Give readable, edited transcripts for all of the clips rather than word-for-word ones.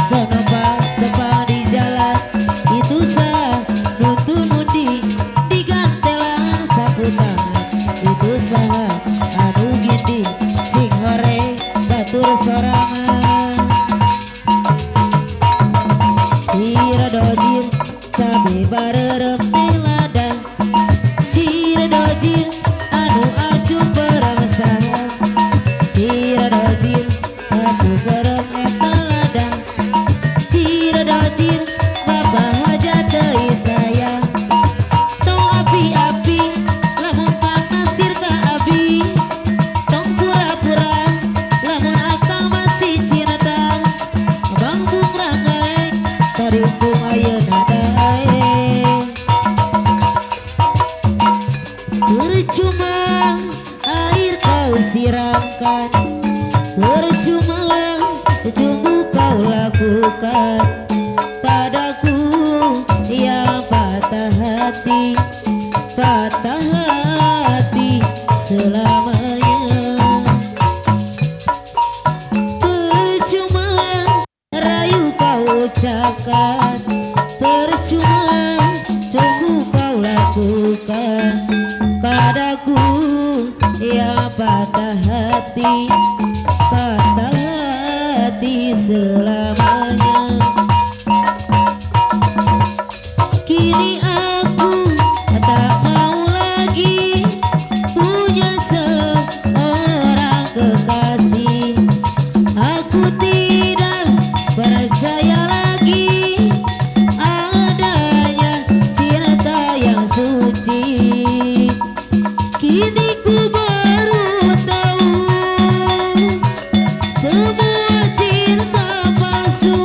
Sono depan di jalan itu sah nuntun sorangan Cira dojir cabe barerep teh lada Cira dojir anu acu peramasahan Cira dojir acu berem eta lada Cira dojir bapak hajat deui sayang tong api-api lamun panasir ka abi tong pura-pura lamun akang masih cinta bang bungrang gaek tarimpung ayeuna dae percuma air kau siramkan percuma cumbu kau lakukan padaku yang patah hati selamanya percuma rayu kau ucapkan percuma cumbu kau lakukan padaku yang patah hati selamanya kini aku tak mau lagi punya seorang kekasih aku tidak percaya lagi adanya cinta yang suci kini ku baru tahu semua cinta palsu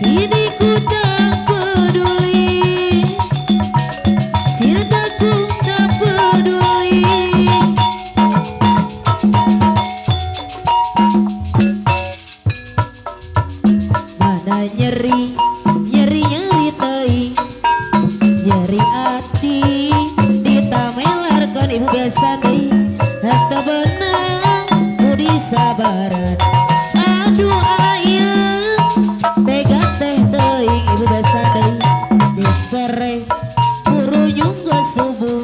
kini ku tak peduli cintaku tak peduli mana nyeri teuing nyeri ati ditamelarkan ibu biasa deui henteu beunang budi sabaran aduh ayeuna tega teh teuing ibu biasa deui di sore burunyung geus subuh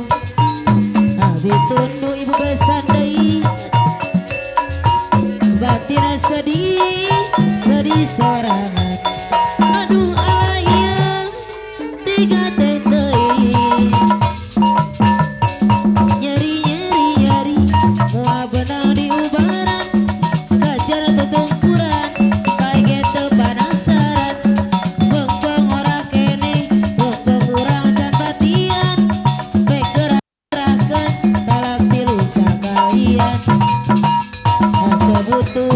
abi tundu ibu biasa deui batin sedih sorangan aduh ayeuna tega teh teuing nyeri moal benang di ubaran kajar tutungkuran bae teu panasaran beung ora kene beung urang can batian bae gerahkeun talak tilu sakalian henteu butuh